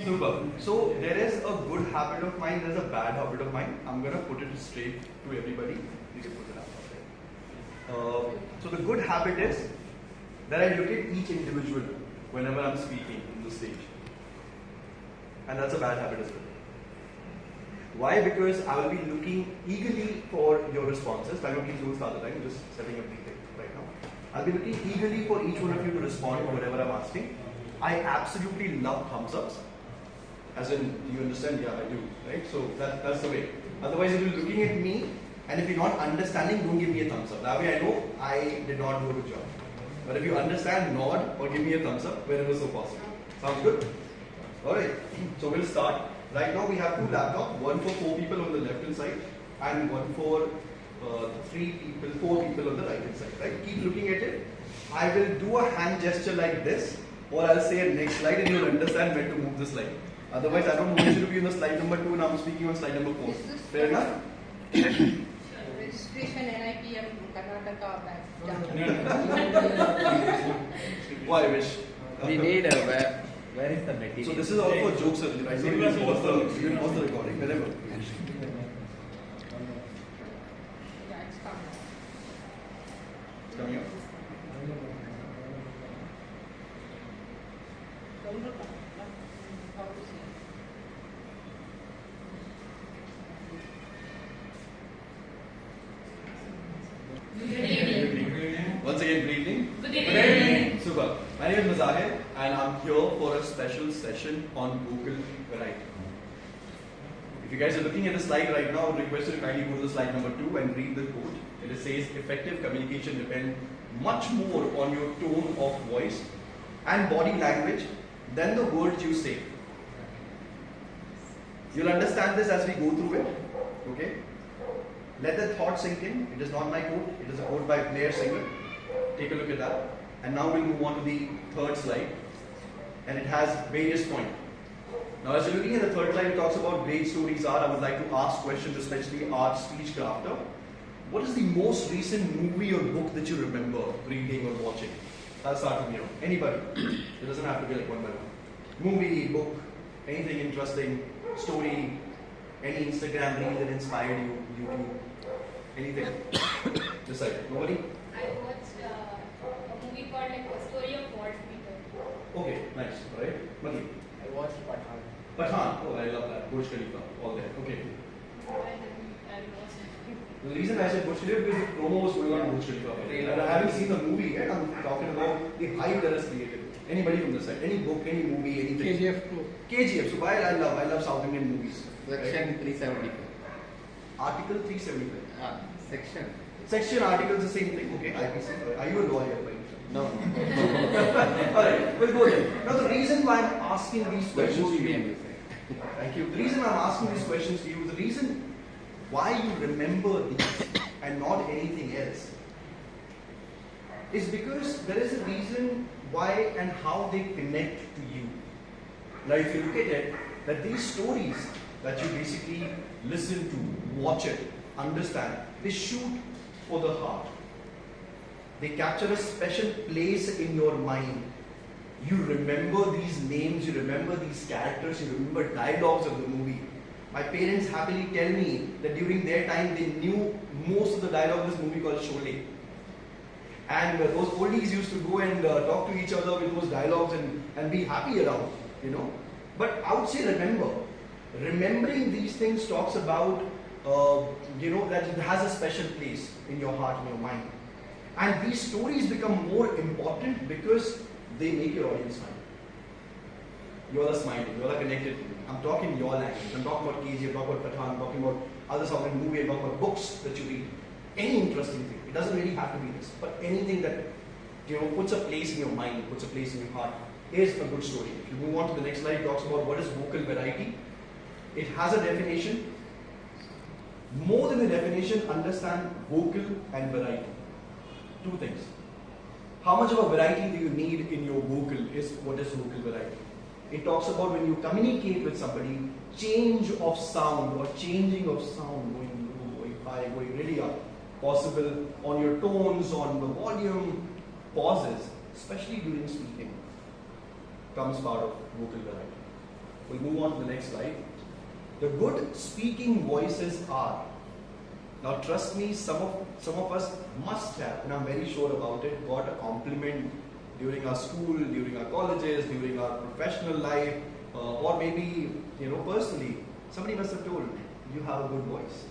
Super. So there is a good habit of mine, there's a bad habit of mine. I'm gonna put it straight to everybody. You can put it up there. So the good habit is that I look at each individual whenever I'm speaking on the stage. And that's a bad habit as well. Why? Because I will be looking eagerly for your responses. I know please don't start the time, I'm just setting up the thing right now. I'll be looking eagerly for each one of you to respond to whatever I'm asking. I absolutely love thumbs ups. As in, do you understand? Yeah, I do. Right? So that's the way. Otherwise, if you're looking at me and if you're not understanding, don't give me a thumbs up. That way I know I did not do a good job. But if you understand, nod or give me a thumbs up wherever so possible. Sounds good? Alright, so we'll start. Right now we have two laptops, one for 4 people on the left hand side and one for 4 people on the right hand side. Right? Keep looking at it. I will do a hand gesture like this, or I'll say a next slide and you'll understand when to move the slide. Otherwise, I don't want you to be on the slide number 2 and I'm speaking on slide number 4. Fair enough? Registration NIPM Karnataka back. Why wish? We need a web. Where is the material? So this is all for jokes only, right? So you can pause the recording whenever. Yeah, it's coming. It's coming up. How to see? Once again, good evening. Good evening. Super. My name is Mazahir and I'm here for a special session on vocal variety. If you guys are looking at the slide right now, I would request you to kindly go to the slide number 2 and read the quote. It says, effective communication depends much more on your tone of voice and body language than the words you say. You'll understand this as we go through it. Okay? Let the thought sink in. It is not my quote. It is a quote by Blair Singer. Take a look at that. And now we'll move on to the third slide. And it has various points. Now as you're looking at the third slide, it talks about great stories are. I would like to ask questions, especially our speech crafter. What is the most recent movie or book that you remember reading or watching? I'll start with you. Anybody. It doesn't have to be like one by one. Movie, book, anything interesting, story, any Instagram reel that inspired you, YouTube, anything. Decide. Nobody? I watched a movie called like A Story of Walt Whitman. Okay, nice. Alright. Mati? I watched Pathan. Pathan. Oh, I love that. Burj Khalifa. All there. Okay. I watched The reason I said Burj Khalifa because the promo was going on Burj Khalifa. And I haven't seen the movie yet. I'm talking about the hype that is created. Anybody from this side? Any book, any movie, anything? KGF 2. KGF. So why I love South Indian movies. Section 375. Article 375. Section. Section article is the same thing. Okay, IPC. Are you a lawyer? No. Alright, we'll go there. Now the reason why I'm asking these The questions to movie you. name you say. Thank you. The reason I'm asking these questions to you, the reason why you remember these and not anything else is because there is a reason why and how they connect to you. Now if you look at it, that these stories that you basically listen to, watch it, understand, they shoot for the heart. They capture a special place in your mind. You remember these names, you remember these characters, you remember dialogues of the movie. My parents happily tell me that during their time they knew most of the dialogue of this movie called Sholay. And those oldies used to go and talk to each other with those dialogues and be happy around, you know. But I would say remember. Remembering these things talks about, that it has a special place in your heart, in your mind. And these stories become more important because they make your audience smile. You all are smiling, you all are connected to me. I'm talking your language. I'm talking about KG, I'm talking about Pathan, I'm talking about other South Indian movie, I'm talking about books that you read. Any interesting thing. It doesn't really have to be this, but anything that puts a place in your mind, puts a place in your heart, is a good story. If you move on to the next slide, it talks about what is vocal variety. It has a definition. More than a definition, understand vocal and variety. Two things. How much of a variety do you need in your vocal is what is vocal variety. It talks about when you communicate with somebody, change of sound or changing of sound, going low, going high, going really up, possible on your tones, on the volume, pauses, especially during speaking, comes part of vocal variety. We'll move on to the next slide. The good speaking voices are. Now trust me, some of us must have, and I'm very sure about it, got a compliment during our school, during our colleges, during our professional life, or maybe personally. Somebody must have told you have a good voice.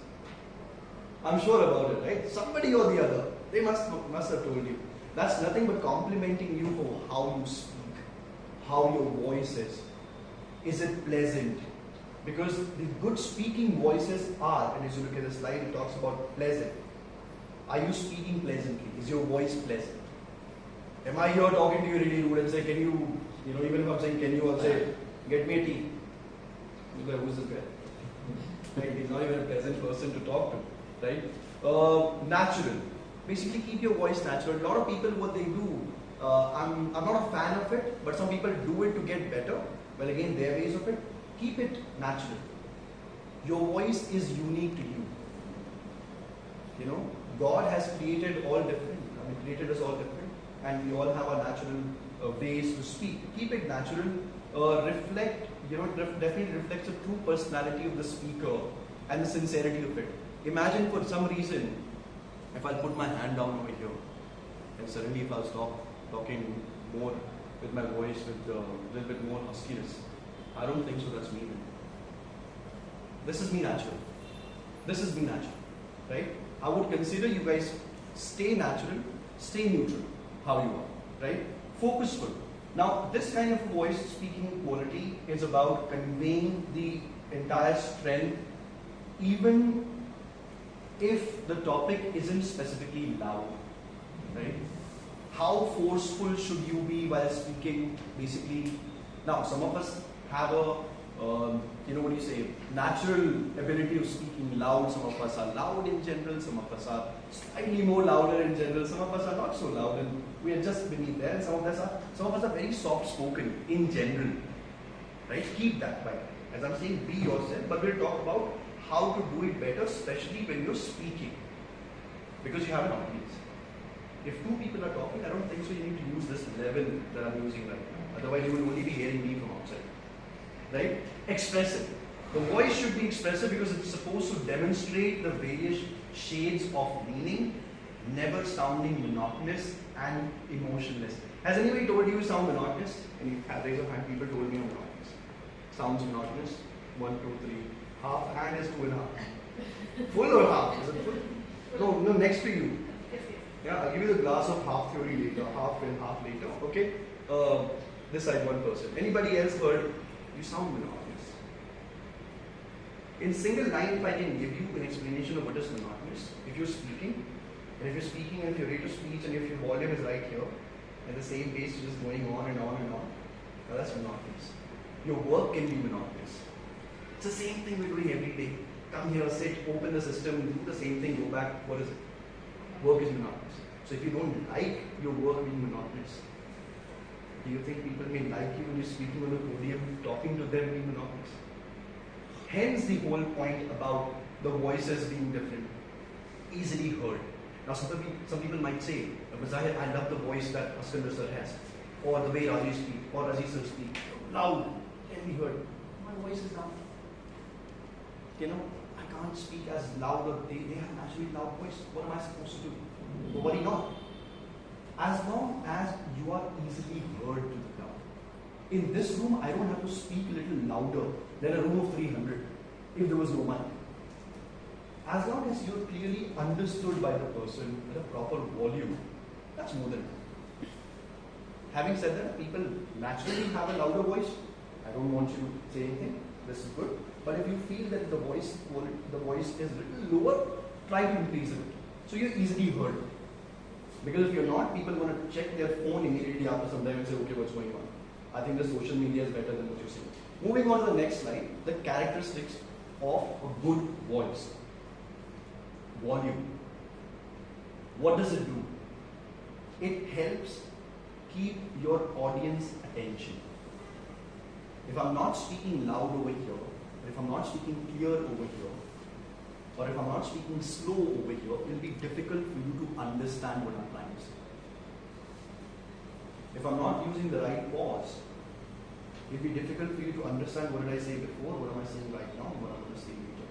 I'm sure about it, right? Somebody or the other, they must have told you. That's nothing but complimenting you for how you speak, how your voice is. Is it pleasant? Because the good speaking voices are, and as you look at the slide, it talks about pleasant. Are you speaking pleasantly? Is your voice pleasant? Am I here talking to you really rude and say, can you, even if I'm saying, can you, I'll say, get me a tea. You're like, who's this guy? Right? He's not even a pleasant person to talk to, right? Natural. Basically, keep your voice natural. A lot of people, what they do, I'm not a fan of it, but some people do it to get better. Well, again, their ways of it. Keep it natural. Your voice is unique to you. God has created all different. Created us all different, and we all have our natural ways to speak. Keep it natural. Definitely reflects the true personality of the speaker and the sincerity of it. Imagine for some reason, if I put my hand down over here, and suddenly if I'll stop talking more with my voice, with a little bit more huskiness, I don't think so. That's me. This is me natural. This is me natural, right? I would consider you guys stay natural, stay neutral, how you are, right? Focusful. Now, this kind of voice speaking quality is about conveying the entire strength, even if the topic isn't specifically loud, right? How forceful should you be while speaking, basically? Now, some of us have a, natural ability of speaking loud. Some of us are loud in general, some of us are slightly more louder in general, some of us are not so loud and we are just beneath there, and some of us are very soft spoken in general, right? Keep that by. As I'm saying, be yourself, but we'll talk about how to do it better, especially when you're speaking, because you have an audience. If two people are talking, I don't think so you need to use this level that I'm using right now. Otherwise, you will only be hearing me from outside. Right? Expressive. The voice should be expressive because it's supposed to demonstrate the various shades of meaning, never sounding monotonous and emotionless. Has anybody told you sound monotonous? Any raise of hand, people told me I'm monotonous. Sounds monotonous. 1, 2, 3. Half hand is 2.5. Full or half? Is it full? No, next to you. Yeah, I'll give you the glass of half theory later, half and half later. Okay? This side, one person. Anybody else heard? You sound monotonous. In single line, if I can give you an explanation of what is monotonous, if you're speaking, and if your rate of speech and if your volume is right here, at the same pace, you're just going on and on and on, now that's monotonous. Your work can be monotonous. It's the same thing we're doing every day. Come here, sit, open the system, do the same thing, go back. What is it? Work is monotonous. So if you don't like your work being monotonous, do you think people may like you when you're speaking on the podium, talking to them being monotonous? Hence the whole point about the voices being different, easily heard. Now some people might say, Mazahir, I love the voice that Askandar sir has, or the way Rajesh speaks, or Aziz sir speaks, loud, can be heard. My voice is loud. I can't speak as loud, or they have naturally loud voice. What am I supposed to do? But worry not. As long as you are easily heard to the crowd. In this room, I don't have to speak a little louder than a room of 300 if there was no mic. As long as you're clearly understood by the person with a proper volume, that's more than enough. Having said that, people naturally have a louder voice. I don't want you to say anything. This is good. But if you feel that the voice is a little lower, try to increase it. So you're easily heard. Because if you're not, people want to check their phone immediately after some time and say, okay, what's going on? I think the social media is better than what you're saying. Moving on to the next slide, the characteristics of a good voice. Volume. What does it do? It helps keep your audience attention. If I'm not speaking loud over here, if I'm not speaking clear over here, or if I'm not speaking slow over here, it will be difficult for you to understand what I'm trying to say. If I'm not using the right pause, It'll be difficult for you to understand what did I say before, what am I saying right now, what I'm going to say later.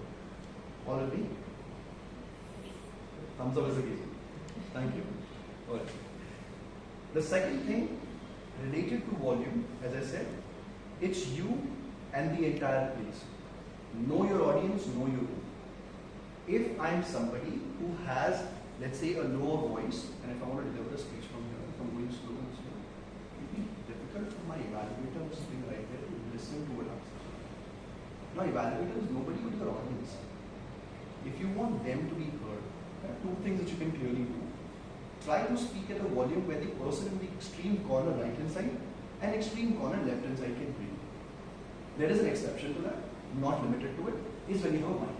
All with me? Thumbs up is a given. Thank you. All right. The second thing related to volume, as I said, it's you and the entire place. Know your audience, know your room. If I'm somebody who has, let's say, a lower voice, and if I want to deliver a speech from here, if I'm going slow and slow, it'll be difficult for my evaluator who's sitting right there to listen to what I'm saying. Now, evaluator is nobody but your audience. If you want them to be heard, there are two things that you can clearly do. Try to speak at a volume where the person in the extreme corner right hand side and extreme corner left hand side can hear you. There is an exception to that, not limited to it, is when you have a mic.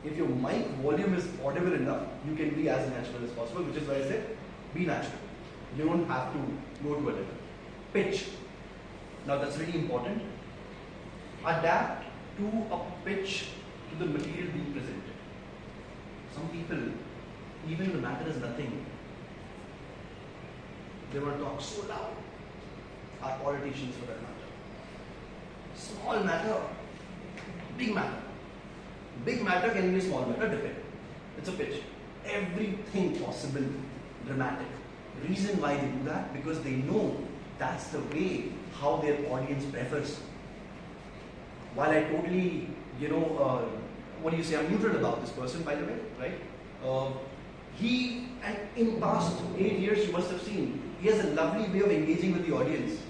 If your mic volume is audible enough, you can be as natural as possible, which is why I said, be natural. You don't have to go to a level. Pitch. Now that's really important. Adapt to a pitch to the material being presented. Some people, even the matter is nothing, they want to talk so loud. Our politicians for that matter. Small matter, big matter. Big matter can be a small matter, depend. It's a pitch. Everything possible, dramatic. Reason why they do that, because they know that's the way how their audience prefers. While I totally, what do you say, I'm neutral about this person, by the way, right? And in past 8 years, you must have seen, he has a lovely way of engaging with the audience.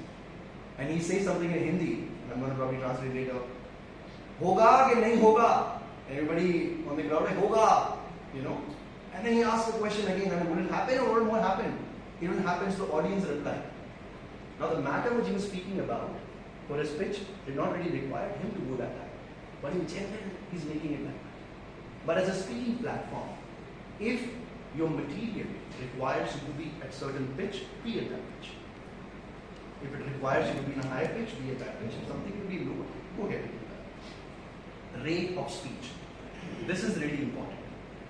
And he says something in Hindi, I'm going to probably translate later. Hoga ke nahi hoga? Everybody on the crowd, hoga, And then he asks the question again, will it happen or will it not happen? It will happen, so the audience reply. Now the matter which he was speaking about for his pitch did not really require him to go that high. But in general, he's making it like that. But as a speaking platform, if your material requires you to be at certain pitch, be at that pitch. If it requires you to be in a higher pitch, be at that pitch. If something will be low, go ahead and do that. Rate of speech. This is really important.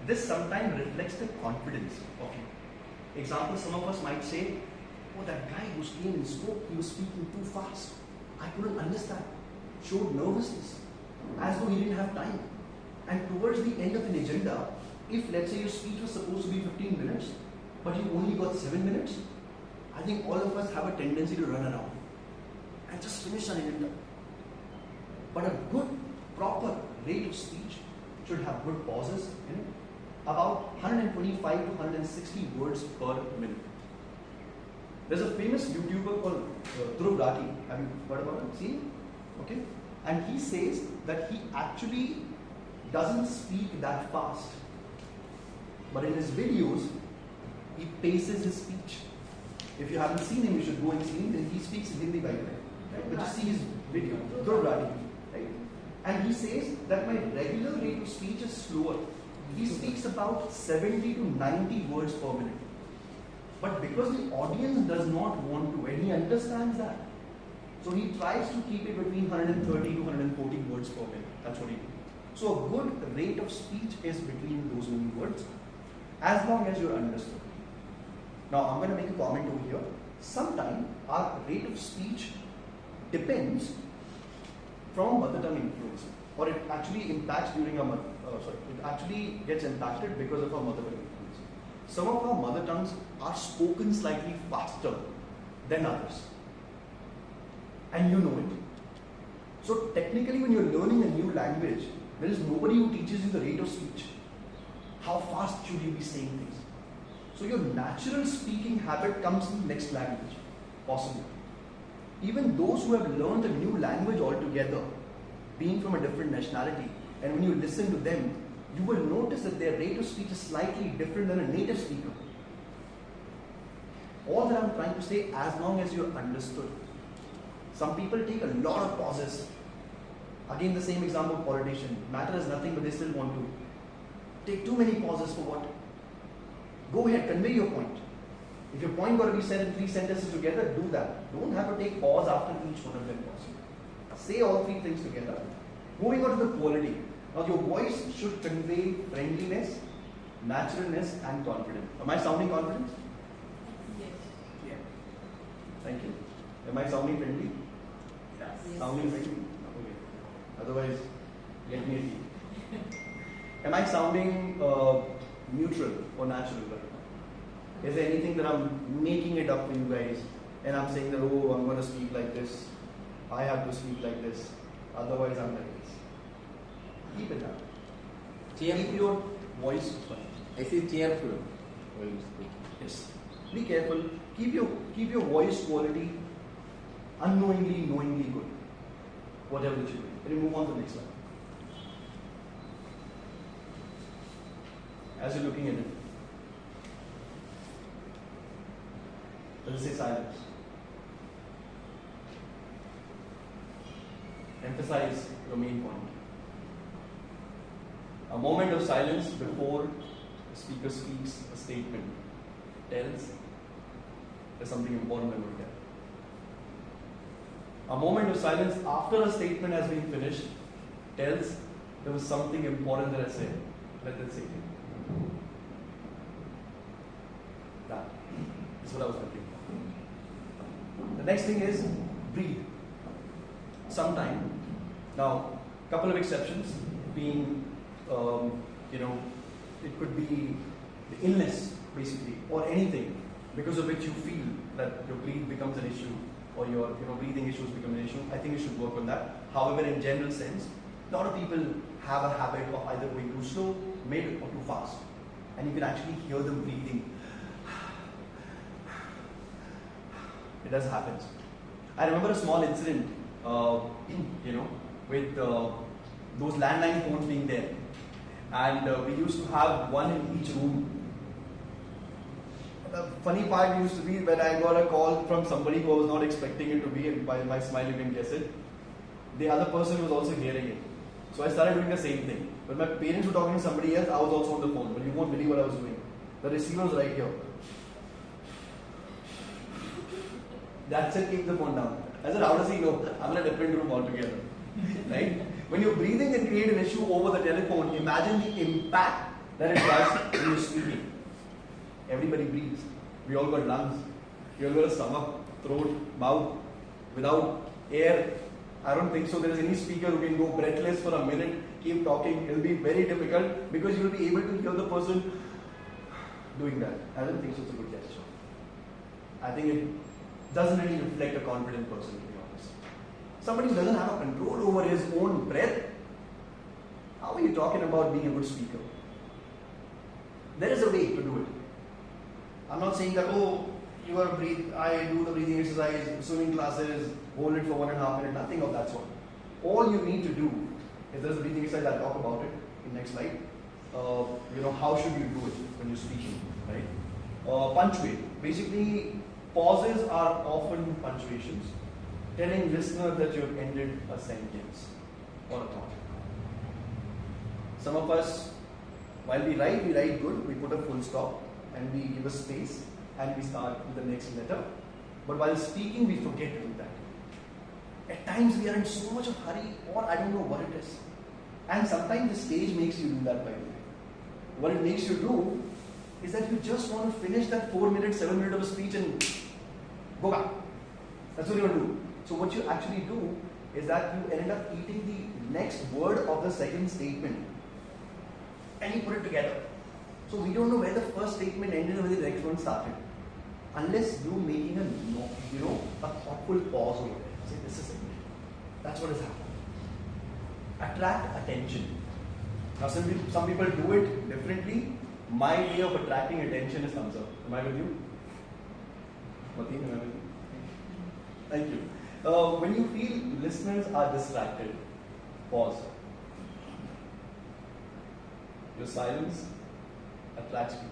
This sometimes reflects the confidence of you. Example, some of us might say, oh, that guy who came and spoke, he was speaking too fast. I couldn't understand. Showed nervousness, as though he didn't have time. And towards the end of an agenda, if let's say your speech was supposed to be 15 minutes, but you only got 7 minutes, I think all of us have a tendency to run around and just finish an agenda. But a good, proper rate of speech should have good pauses in it, about 125 to 160 words per minute. There's a famous YouTuber called Dhruv Rathi. Have you heard about him? Seen him? Okay. And he says that he actually doesn't speak that fast. But in his videos, he paces his speech. If you haven't seen him, you should go and see him. Then he speaks in Hindi, by the way. Right? But just see his video. Dhruv Rathi. Right? And he says that my regular rate of speech is slower. He speaks about 70 to 90 words per minute. But because the audience does not want to, and he understands that, so he tries to keep it between 130 to 140 words per minute. That's what he does. So a good rate of speech is between those many words, as long as you're understood. Now I'm going to make a comment over here. Sometimes our rate of speech depends from mother tongue influence, or it actually impacts during our it actually gets impacted because of our mother tongue influence. Some of our mother tongues are spoken slightly faster than others, and you know it. So technically, when you're learning a new language, there is nobody who teaches you the rate of speech. How fast should you be saying things? So your natural speaking habit comes in the next language, possibly. Even those who have learned a new language altogether, being from a different nationality, and when you listen to them, you will notice that their rate of speech is slightly different than a native speaker. All that I'm trying to say, as long as you're understood. Some people take a lot of pauses. Again, the same example of politician. Matter is nothing, but they still want to take too many pauses for what? Go ahead, convey your point. If your point got to be said in 3 sentences together, do that. Don't have to take pause after each one of them possible. Say all 3 things together. Moving on to the quality. Now your voice should convey friendliness, naturalness, and confidence. Am I sounding confident? Yes. Yeah. Thank you. Am I sounding friendly? Sounding like me? Okay. Otherwise, let me be. Am I sounding neutral or natural right now? Is there anything that I'm making it up for you guys and I'm saying that, oh, I'm going to speak like this, I have to speak like this, otherwise I'm like this? Keep it up. Keep your voice fine. I see cheerful while you speak. Yes. Be careful. Keep your voice quality unknowingly, knowingly good. Whatever that you do. Can you move on to the next slide? As you're looking at it, does it say silence? Emphasize your main point. A moment of silence before the speaker speaks a statement tells there's something important I'm going to tell. A moment of silence after a statement has been finished tells there was something important that I said. Let that sink in. That is what I was looking for. The next thing is breathe. Sometime. Now, couple of exceptions being, it could be the illness basically, or anything because of which you feel that your breath becomes an issue or your breathing issues become an issue. I think you should work on that. However, in general sense, a lot of people have a habit of either going too slow, mid, or too fast, and you can actually hear them breathing. It does happen. I remember a small incident, with those landline phones being there, and we used to have one in each room. The funny part used to be when I got a call from somebody who I was not expecting it to be, and by my smile you can guess it. The other person was also hearing it. So I started doing the same thing. When my parents were talking to somebody else, I was also on the phone, but you won't believe what I was doing. The receiver was right here. That's it, keep the phone down. I said, how does he know? I'm in a different room altogether. Right? When you're breathing and create an issue over the telephone, imagine the impact that it does when you're speaking. Everybody breathes. We all got lungs. We all got a stomach, throat, mouth. Without air, I don't think so there is any speaker who can go breathless for a minute, keep talking. It will be very difficult because you will be able to hear the person doing that. I don't think so it's a good gesture. I think it doesn't really reflect a confident person, to be honest. Somebody who doesn't have a control over his own breath, how are you talking about being a good speaker? There is a way to do it. I'm not saying that, I do the breathing exercise, swimming classes, hold it for 1.5 minutes, nothing of that sort. All you need to do, if there's a breathing exercise, I'll talk about it in next slide. How should you do it when you're speaking, right? Punctuate. Basically, pauses are often punctuations, telling listeners that you've ended a sentence or a thought. Some of us, while we write good, we put a full stop and we give a space and we start with the next letter. But while speaking, we forget to do that. At times we are in so much of hurry, or I don't know what it is. And sometimes the stage makes you do that, by the way. What it makes you do is that you just want to finish that 4 minutes, 7 minutes of a speech and go back. That's what you want to do. So what you actually do is that you end up eating the next word of the second statement and you put it together. So we don't know where the first statement ended and where the next one started. Unless you're making a thoughtful pause over there. Say, this is it. That's what is happening. Attract attention. Now some people do it differently. My way of attracting attention is thumbs up. Am I with you? Mateen, am I with you? Thank you. When you feel listeners are distracted, pause. Your silence attracts people.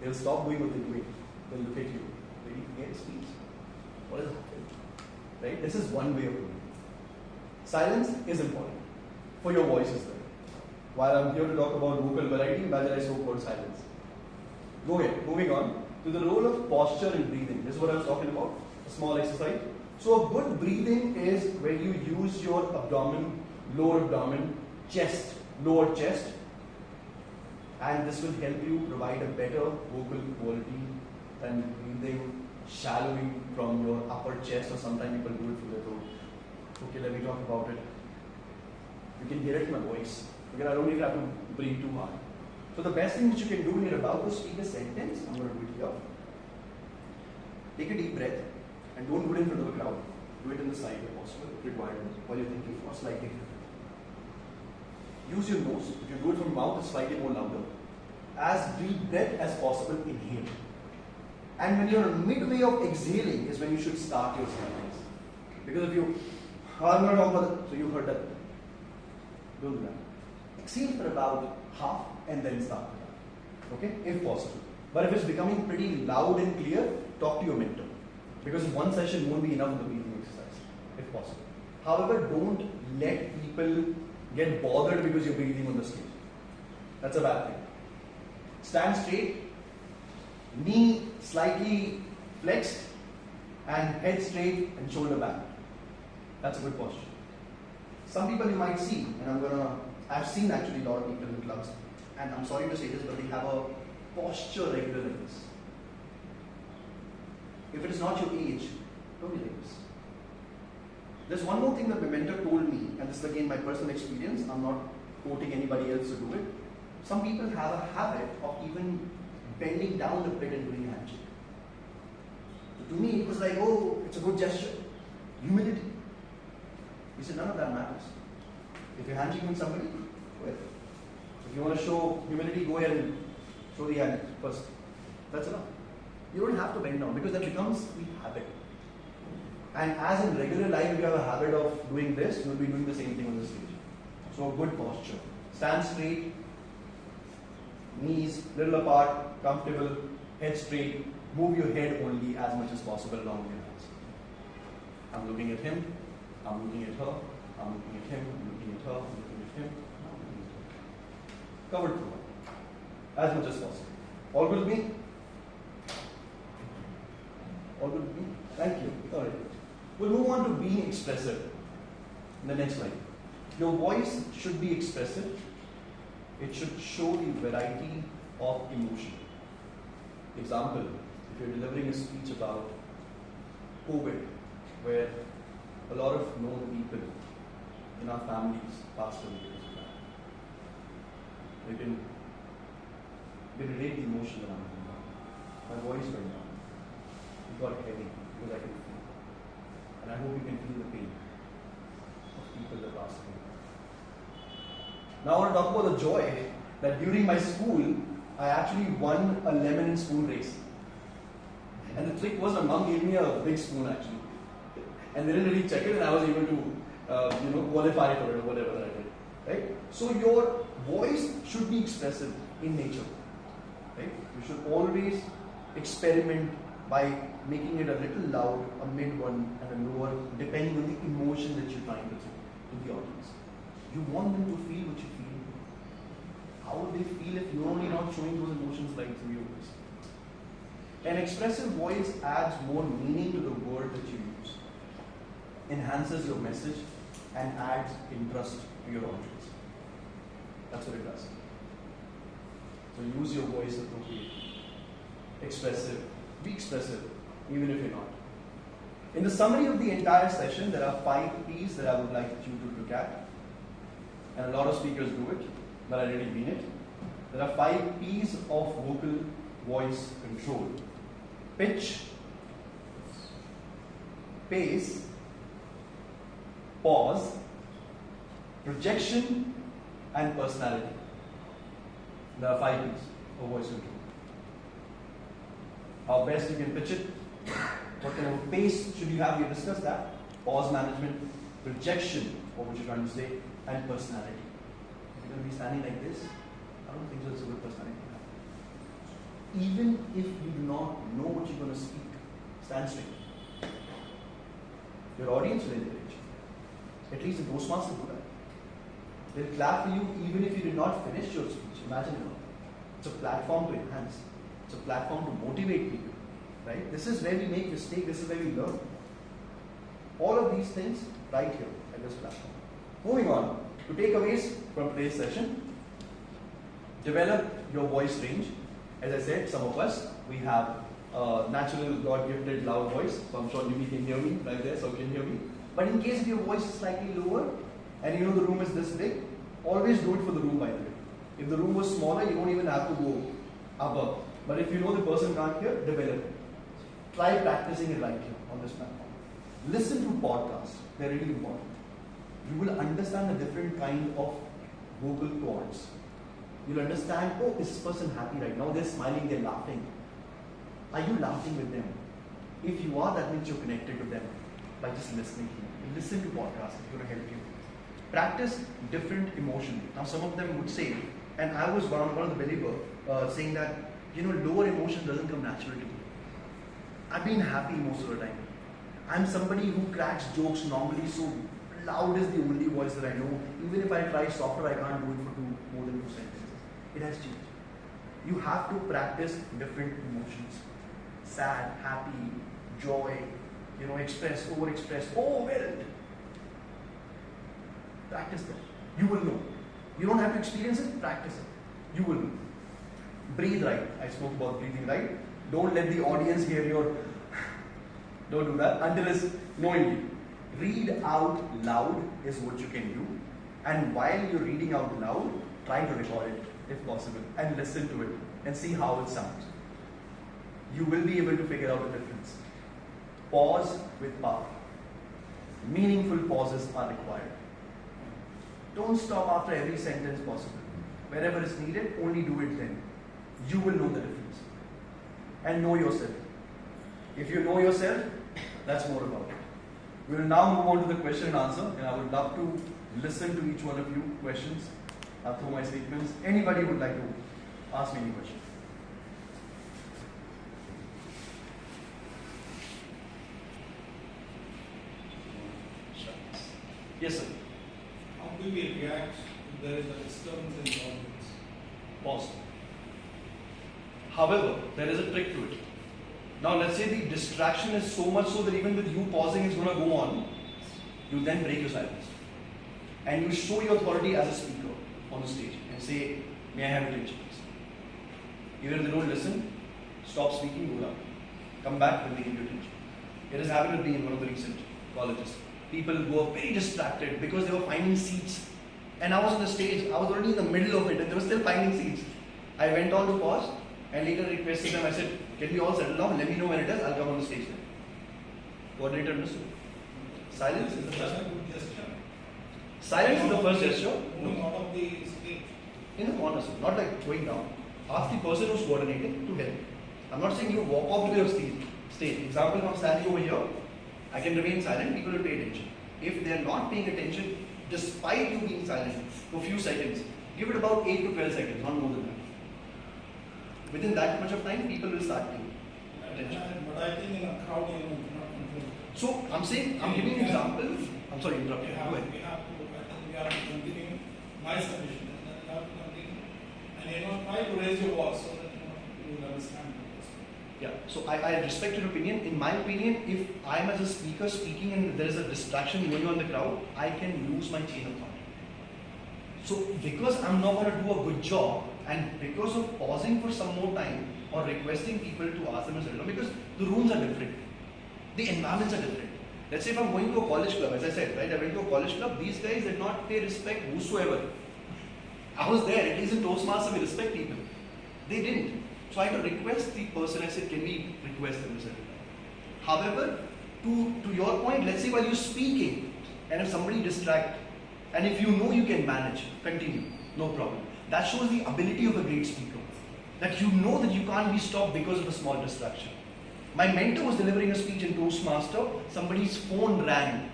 They'll stop doing what they're doing. They'll look at you. They get speech. What is happening? Right? This is one way of doing it. Silence is important for your voice as well. While I'm here to talk about vocal variety, imagine I spoke about silence. Go ahead. Moving on to the role of posture in breathing. This is what I was talking about. A small exercise. So a good breathing is where you use your abdomen, lower abdomen, chest, lower chest, and this will help you provide a better vocal quality than breathing shallowing from your upper chest, or sometimes people do it through their throat. Okay, let me talk about it. You can hear it in my voice. Okay, I don't even have to breathe too hard. So the best thing that you can do when you're about to speak a sentence, I'm going to do it here. Take a deep breath and don't do it in front of the crowd. Do it in the side if possible, if required, while you're thinking for slightly. Use your nose. If you do it from the mouth, it's slightly more louder. As deep breath as possible, inhale. And when you're midway of exhaling is when you should start your sentence. Because if you, I'm going to talk about it, so you heard that. Don't do that. Exhale for about half and then start. Okay, if possible. But if it's becoming pretty loud and clear, talk to your mentor. Because one session won't be enough of the breathing exercise, if possible. However, don't let people get bothered because you're breathing on the stage. That's a bad thing. Stand straight, knee slightly flexed, and head straight and shoulder back. That's a good posture. Some people you might see, and I've seen actually a lot of people in clubs, and I'm sorry to say this, but they have a posture regular like this. If it is not your age, don't be like this. There's one more thing that my mentor told me, and this is again my personal experience, I'm not quoting anybody else to do it. Some people have a habit of even bending down a bit and doing a handshake. So to me, it was like, oh, it's a good gesture. Humility. He said, none of that matters. If you're handshaking with somebody, go ahead. If you want to show humility, go ahead and show the hand first. That's enough. You don't have to bend down because that becomes the habit. And as in regular life, if you have a habit of doing this, you'll be doing the same thing on the stage. So good posture. Stand straight, knees little apart, comfortable, head straight. Move your head only as much as possible along with your hands. I'm looking at him, I'm looking at her, I'm looking at him, I'm looking at her, I'm looking at him. Covered through as much as possible. All good with me? All good with me? Thank you. Alright. We'll move on to being expressive in the next slide. Your voice should be expressive. It should show the variety of emotion. Example, if you're delivering a speech about COVID, where a lot of known people in our families passed away because of that. You can relate the emotion that I'm talking about. My voice went down. It got heavy because I can feel. And I hope you can feel the pain of people that passed away. Now I want to talk about the joy that during my school, I actually won a lemon and spoon race. And the trick was my mom gave me a big spoon actually. And they didn't really check it and I was able to qualify for it or whatever that I did. Right? So your voice should be expressive in nature. Right? You should always experiment by making it a little loud, a mid one, and a lower, depending on the emotion that you're trying to throw to the audience. You want them to feel what you feel. How would they feel if you're only not showing those emotions like through your voice? An expressive voice adds more meaning to the word that you use, enhances your message, and adds interest to your audience. That's what it does. So use your voice appropriately. Expressive. Be expressive, even if you're not. In the summary of the entire session, there are 5 P's that I would like you to look at. And a lot of speakers do it, but I really mean it. There are 5 P's of vocal voice control. Pitch, pace, pause, projection, and personality. There are 5 P's of voice control. How best you can pitch it, what kind of pace should you have, we discussed that. Pause management, projection of what you're trying to say, and personality. If you're going to be standing like this, I don't think so it's a good personality to have. Even if you do not know what you're going to speak, stand straight. Your audience will encourage you. At least the Toastmasters do that. They'll clap for you even if you did not finish your speech. Imagine it. It's a platform to enhance. It's a platform to motivate people. Right? This is where we make mistakes. This is where we learn. All of these things right here at this platform. Moving on to takeaways from today's session. Develop your voice range. As I said, some of us, we have natural, God-gifted, loud voice. So I'm sure Libby can hear me right there, so you can hear me. But in case if your voice is slightly lower, and you know the room is this big, always do it for the room, by the way. If the room was smaller, you don't even have to go above. But if you know the person can't hear, develop it. Try practicing it right here on this platform. Listen to podcasts. They're really important. You will understand a different kind of vocal cords. You'll understand, oh, is this person happy right now? They're smiling, they're laughing. Are you laughing with them? If you are, that means you're connected to them by just listening to them. Listen to podcasts, it's going to help you. Practice different emotions. Now, some of them would say, and I was one of the believers saying that, lower emotion doesn't come naturally to me. I've been happy most of the time. I'm somebody who cracks jokes normally, so loud is the only voice that I know. Even if I try softer, I can't do it for more than 2 sentences. It has changed. You have to practice different emotions. Sad, happy, joy, express, over-express, overwhelmed. Practice that. You will know. You don't have to experience it, practice it. You will know. Breathe right. I spoke about breathing right. Don't let the audience hear your... Don't do that until it's knowingly. Read out loud is what you can do. And while you're reading out loud, try to record it if possible and listen to it and see how it sounds. You will be able to figure out the difference. Pause with power. Meaningful pauses are required. Don't stop after every sentence possible. Wherever it's needed, only do it then. You will know the difference. And know yourself. If you know yourself, that's more about it. We will now move on to the question and answer, and I would love to listen to each one of you questions through my statements. Anybody would like to ask me any question? Yes, sir. How do we react if there is a disturbance in the audience? Pause. However, there is a trick to it. Now, let's say the distraction is so much so that even with you pausing is going to go on, you then break your silence. And you show your authority as a speaker on the stage and say, may I have attention, please? Even if they don't listen, stop speaking, go down. Come back when they give you attention. It has happened with me in one of the recent colleges. People were very distracted because they were finding seats. And I was on the stage, I was already in the middle of it and they were still finding seats. I went on to pause and later requested them, I said, can we all settle down? Let me know when it is, I'll come on the stage then. Coordinator understood. Silence is the first. That's a good gesture. Silence is the first gesture. Moving out of the stage. In the corner, sir. Not like going down. Ask the person who's coordinating to help. I'm not saying you walk off to your stage. Example, if I'm standing over here, I can remain silent, people will pay attention. If they are not paying attention, despite you being silent for a few seconds, give it about 8 to 12 seconds, not more than that. Within that much of time, people will start paying attention. But I think in a crowd, you cannot control. So, I'm saying, I'm giving an example. I'm sorry, interrupt We you. have, Go ahead. we have to, I think we have to continue my submission and then you have to continue. And try to raise your voice so that you will understand the person. Yeah, so I respect your opinion. In my opinion, if I'm as a speaker speaking and there is a distraction going on in the crowd, I can lose my chain of thought. So because I'm not going to do a good job and because of pausing for some more time or requesting people to ask them to settle down, because the rooms are different, the environments are different. Let's say if I'm going to a college club, as I said, right, I went to a college club, these guys did not pay respect whosoever. I was there, at least in Toastmasters we respect people. They didn't. So I had to request the person, I said, can we request them to settle down? However, to your point, let's say while you're speaking, and if somebody distracts, and if you know you can manage, continue, no problem. That shows the ability of a great speaker. That you know that you can't be stopped because of a small distraction. My mentor was delivering a speech in Toastmaster, somebody's phone rang.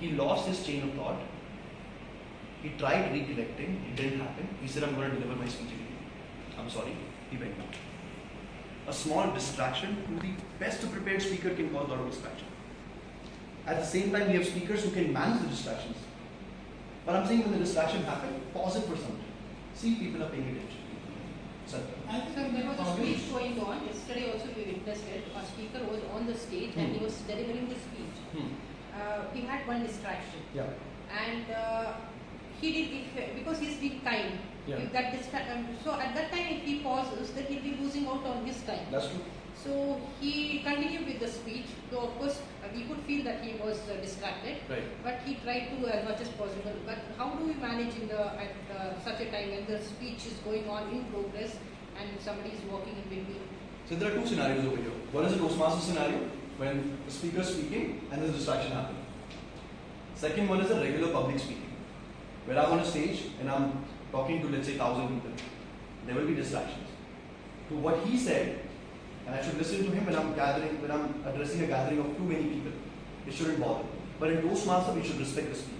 He lost his chain of thought. He tried recollecting, it didn't happen. He said, I'm going to deliver my speech again. I'm sorry, he went down. A small distraction to the best prepared speaker can cause a lot of distraction. At the same time, we have speakers who can manage the distractions. But I'm saying when the distraction happens, pause it for some time. See if people are paying attention. Sir. I think there was a speech going on. Yesterday also we witnessed it. A speaker was on the stage and he was delivering the speech. He had one distraction. Yeah. And he did it because he's being kind. Yeah. If that so at that time, if he pauses, then he'll be losing out on his time. That's true. So he continued with the speech, though of course we could feel that he was distracted. Right. But he tried to as much as possible. But how do we manage at such a time when the speech is going on in progress and somebody is walking in between? So there are two scenarios over here. One is a Toastmaster scenario when the speaker is speaking and there's a distraction happening. Second one is a regular public speaking, where I'm on a stage and I'm talking to, let's say, 1,000 people. There will be distractions. To what he said, and I should listen to him when I'm addressing a gathering of too many people. It shouldn't bother. But in Toastmaster, we should respect the speaker.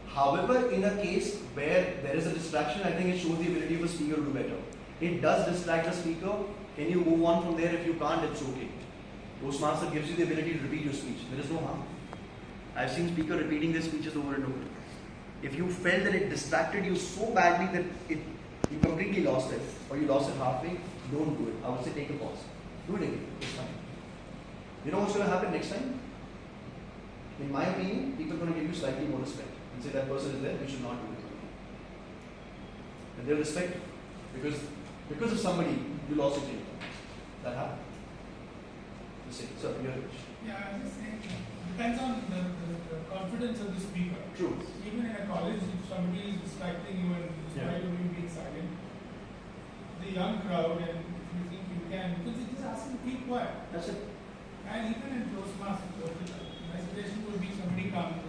However, in a case where there is a distraction, I think it shows the ability of a speaker to do better. It does distract the speaker. Can you move on from there? If you can't, it's okay. Toastmaster gives you the ability to repeat your speech. There is no harm. I've seen speakers repeating their speeches over and over. If you felt that it distracted you so badly that you completely lost it, or you lost it halfway, don't do it. I would say take a pause. Do it again. It's fine. You know what's going to happen next time? In my opinion, people are going to give you slightly more respect and say that person is there, we should not do it. And they'll respect you because of somebody you lost your chain. That happened. You say, sir, you have a question. Yeah, I'm just saying, depends on the confidence of the speaker. True. Even in a college, if somebody is distracting you and despite of you being silent, the young crowd, and if you think you can, because it is asking to keep quiet. That's it. And even in Toastmasters, my suggestion would be somebody comes,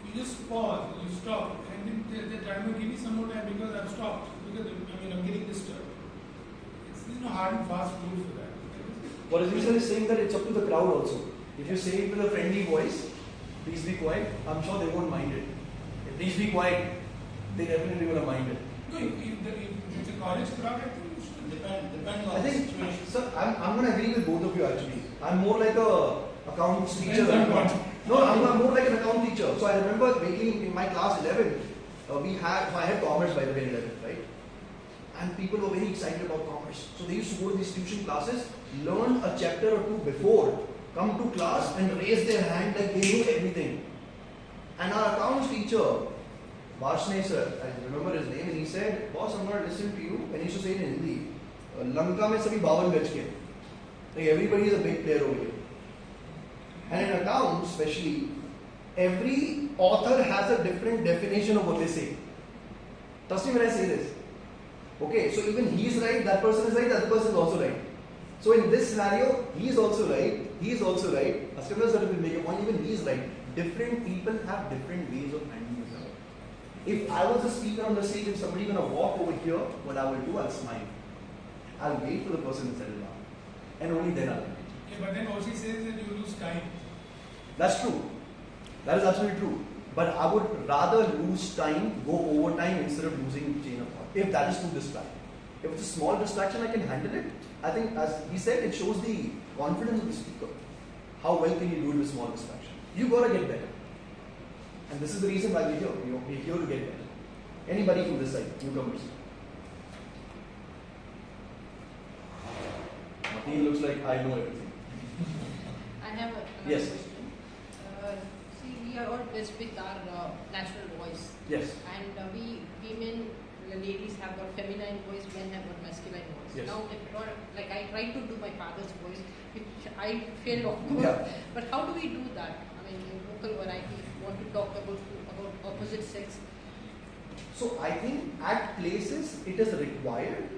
you just pause, you stop, and then tell the timer, give me some more time because I've stopped, because I'm getting disturbed. There's no hard and fast rule for that. What Azizan is saying that it's up to the crowd also. If you say it with a friendly voice, please be quiet, I'm sure they won't mind it. If please be quiet, they definitely will mind it. No, if it's a college crowd, I think it should depend on I the think, situation. sir, I'm going to agree with both of you actually. I'm more like a accounts teacher. Depends on what. No, I'm more like an account teacher. So I remember making in my class 11, I had commerce by the way in 11th, right? And people were very excited about commerce. So they used to go to these tuition classes, learn a chapter or two before, come to class and raise their hand like they knew everything. And our accounts teacher, Bashne sir, I remember his name, and he said, boss, I'm going to listen to you. And he used to say it in Hindi, Lanka mein sabhi 52 gaj ke. Like everybody is a big player over here. And in accounts, especially, every author has a different definition of what they say. Trust me when I say this. Okay, so even he's right, that person is right, the other person is also right. So in this scenario, he is also right, he is also right. Askandar sir will make a point, even he is right. Different people have different ways of handling the crowd. If I was a speaker on the stage, if somebody gonna walk over here, what I will do, I'll smile. I'll wait for the person to settle down. And only then I'll engage. Yeah, but then OC says that you lose time. That's true. That is absolutely true. But I would rather lose time, go over time instead of losing chain of thought. If that is too distracting. If it's a small distraction, I can handle it. I think, as he said, it shows the confidence of the speaker. How well can you do it with small distraction? You gotta get better. And this is the reason why we're here. We're here to get better. Anybody from this side, newcomers. Martin looks like I know everything. I have another Yes. question. See, we are all blessed with our natural voice. Yes. And we women, the ladies have got feminine voice, men have got masculine voice. Yes. Now, like I tried to do my father's voice, which I failed of course. Yeah. But how do we do that? I mean, in local variety, if you want to talk about opposite sex. So I think at places it is required,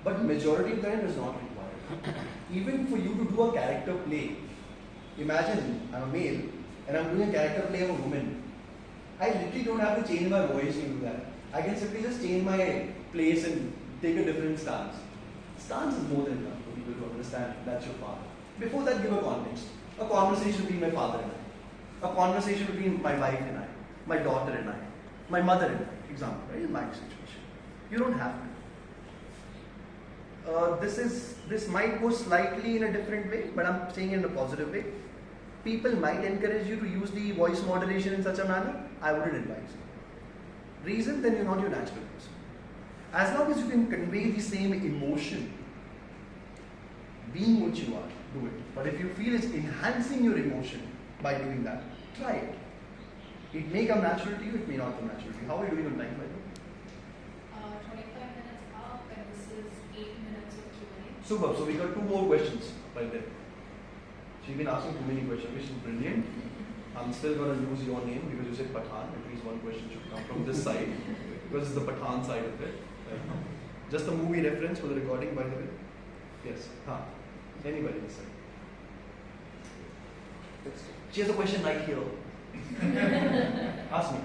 but majority of the time it is not required. Even for you to do a character play, imagine I'm a male and I'm doing a character play of a woman. I literally don't have to change my voice to do that. I can simply just change my place and take a different stance. Stance is more than enough for people to understand that's your father. Before that, give a context. A conversation between my father and I. A conversation between my wife and I. My daughter and I. My mother and I. Example, right? In my situation. You don't have to. This might go slightly in a different way, but I'm saying it in a positive way. People might encourage you to use the voice modulation in such a manner. I wouldn't advise you. Reason, then you're not your natural person. As long as you can convey the same emotion, being what you are, do it. But if you feel it's enhancing your emotion by doing that, try it. It may come natural to you, it may not come natural to you. How are you doing on time, by the way? 25 minutes up, and this is 8 minutes of Q&A. Super. So we got 2 more questions right there. So you've been asking too many questions, which is brilliant. I'm still going to use your name because you said Pathan. At least one question should come from this side because it's the Pathan side of it. Just a movie reference for the recording, by the way. Yes. Anybody this side? She has a question right here. Ask me.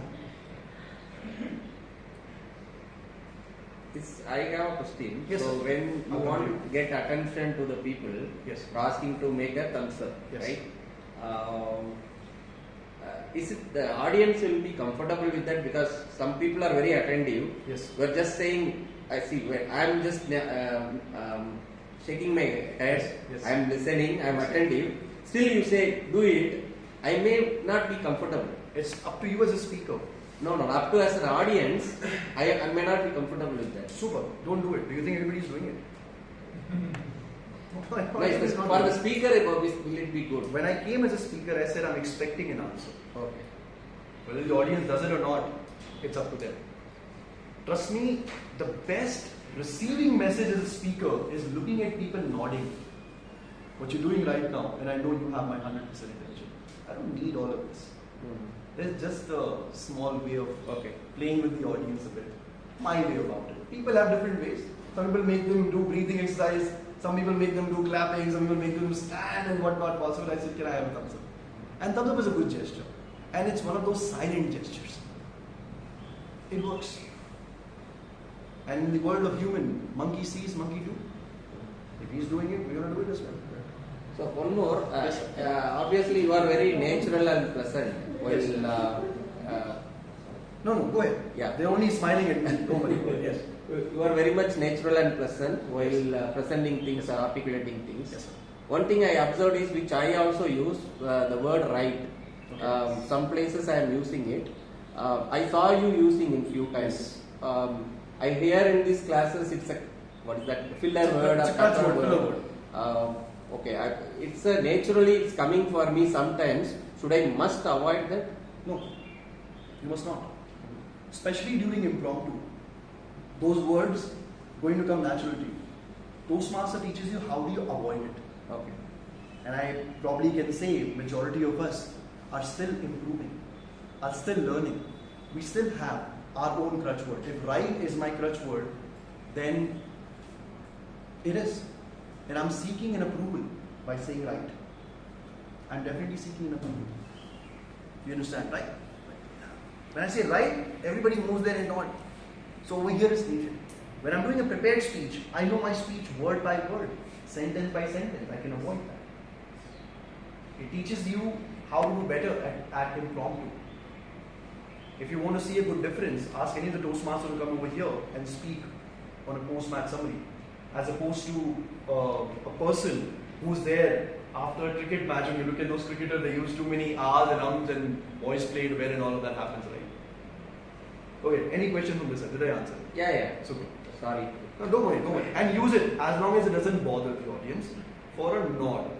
I have a question. Yes, so sir. when you I'll want continue. to get attention to the people, Yes. you're asking to make a thumbs up, Yes. right? Is it the audience will be comfortable with that because some people are very attentive. Yes. We're just saying, I see. When I'm just shaking my head. Yes. I'm listening. I'm attentive. Still, you say do it. I may not be comfortable. It's up to you as a speaker. No, up to as an audience, I may not be comfortable with that. Super. Don't do it. Do you think everybody's doing it? No, it's for the speaker, will it be good? When I came as a speaker, I said I'm expecting an answer. Okay. Whether the audience does it or not, it's up to them. Trust me, the best receiving message as a speaker is looking at people nodding. What you're doing right now, and I know you have my 100% attention. I don't need all of this. There's just a small way of playing with the audience a bit. My way about it. People have different ways. Some people make them do breathing exercise. Some people make them do clapping. Some people make them stand and what not possible. I said, can I have a thumbs up? And thumbs up is a good gesture. And it's one of those silent gestures. It works. And in the world of human, monkey sees, monkey do. If he's doing it, we're going to do it as well. So one more. Yes, Obviously, you are very natural and pleasant. While Yes. No, go ahead. Yeah. They're only smiling at me. Don't worry. Yes. you are very much natural and pleasant while presenting things or articulating things. Yes, sir. One thing I observed is which I also use the word right. Okay. Some places I am using it. I saw you using in few times. I hear in these classes it's a what is that filler word It's or a catch cutter word, filler word. Okay, it's naturally it's coming for me sometimes. Should I must avoid that? No, you must not. Especially during impromptu. Those words going to come naturally to you. Toastmaster teaches you how do you avoid it. Okay. And I probably can say majority of us are still improving, are still learning. We still have our own crutch word. If right is my crutch word, then it is. And I'm seeking an approval by saying right. I'm definitely seeking an approval. You understand, right? When I say right, everybody moves their head on. So over here is needed. When I'm doing a prepared speech, I know my speech word by word, sentence by sentence. I can avoid that. It teaches you how to do better at impromptu. If you want to see a good difference, ask any of the Toastmasters to come over here and speak on a post-match summary, as opposed to a person who's there after a cricket match. When you look at those cricketers, they use too many R's and Ums and voice played where and all of that happens, right? Okay, any question from this side? Did I answer? Yeah. Super. Sorry. No, don't worry. And use it as long as it doesn't bother the audience for a nod,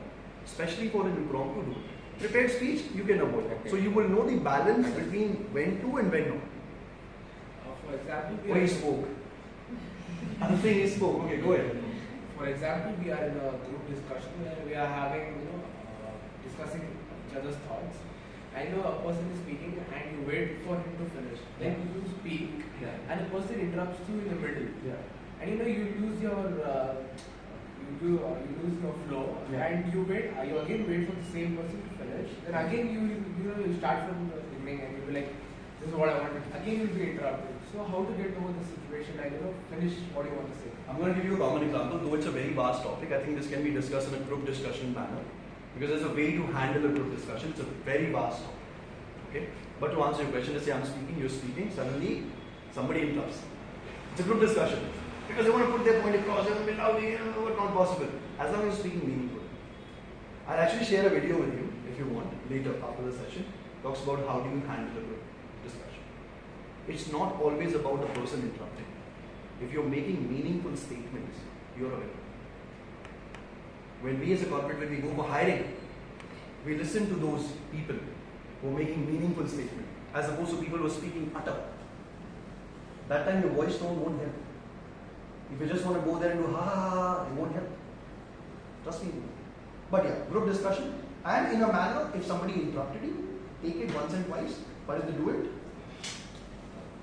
especially for an impromptu do. Prepared speech, you can avoid. Okay. So you will know the balance between when to and when not. For example, Oh, he spoke. I'm saying he spoke. Okay, go ahead. For example, we are in a group discussion where we are having, discussing each other's thoughts. And a person is speaking and you wait for him to finish. Then you speak and the person interrupts you in the middle. Yeah. And you lose your you lose your flow and you again wait for the same person to finish. Then again you start from the beginning and you'll be like, this is what I wanted. Again you'll be interrupted. So how to get over the situation and finish what you want to say? I'm going to give you a common example, though it's a very vast topic. I think this can be discussed in a group discussion manner because there's a way to handle a group discussion. It's a very vast topic. Okay? But to answer your question, let's say I'm speaking, you're speaking, suddenly somebody interrupts. It's a group discussion because they want to put their point across, they want to be loud, but not possible. As long as you're speaking meaningfully. I'll actually share a video with you if you want later after the session. Talks about how do you handle a group discussion. It's not always about the person interrupting. If you're making meaningful statements, you're a winner. When we as a corporate, when we go for hiring, we listen to those people who are making meaningful statement, as opposed to people who are speaking utter. That time your voice tone won't help. If you just want to go there and do ha ha ha, it won't help. Trust me. But yeah, group discussion, and in a manner, if somebody interrupted you, take it once and twice, but if they do it,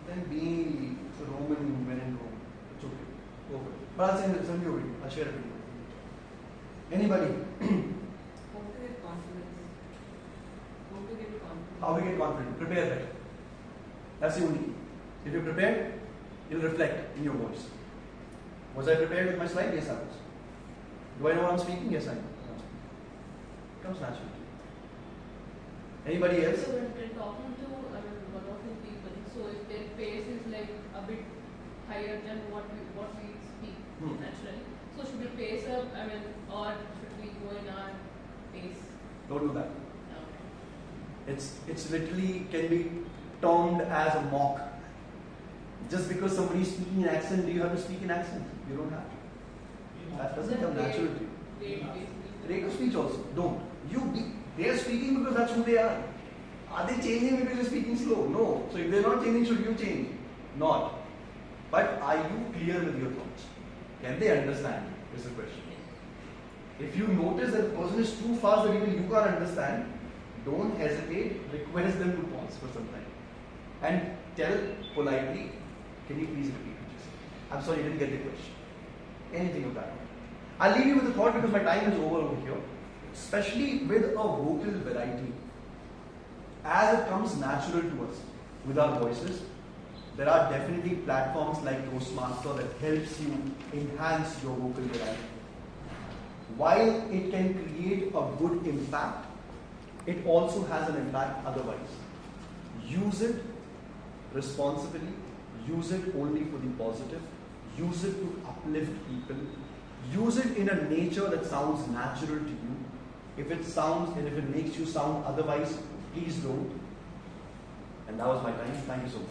then be Roman when in Rome. It's okay. Go for it. But I'll send you a video. I'll share a video. Anybody? How to get confidence? How to get confidence? How we get confident? Prepare better. That's the only key. If you're prepared, you'll reflect in your voice. Was I prepared with my slide? Yes, I was. Do I know what I'm speaking? Yes, I know. It comes naturally. Anybody else? So when talking to one or two people, so if their pace is like a bit higher than what we speak naturally, so should we pace up? Or should we go in our pace? Don't do that. Okay. It's literally can be termed as a mock. Just because somebody is speaking in accent, do you have to speak in accent? You don't have to. That doesn't come natural to you. Rate of speech also. Don't. They are speaking because that's who they are. Are they changing because you're speaking slow? No. So if they're not changing, should you change? Not. But are you clear with your thoughts? Can they understand? Is the question. If you notice that the person is too fast that even you can't understand, don't hesitate. Request them to pause for some time. And tell politely, can you please repeat what you said? I'm sorry, you didn't get the question. Anything of that. I'll leave you with a thought because my time is over here. Especially with a vocal variety. As it comes natural to us with our voices, there are definitely platforms like Toastmaster that helps you enhance your vocal variety. While it can create a good impact, it also has an impact otherwise. Use it responsibly, use it only for the positive, use it to uplift people, use it in a nature that sounds natural to you. If it sounds and if it makes you sound otherwise, please don't. And that was my time. Thank you so much.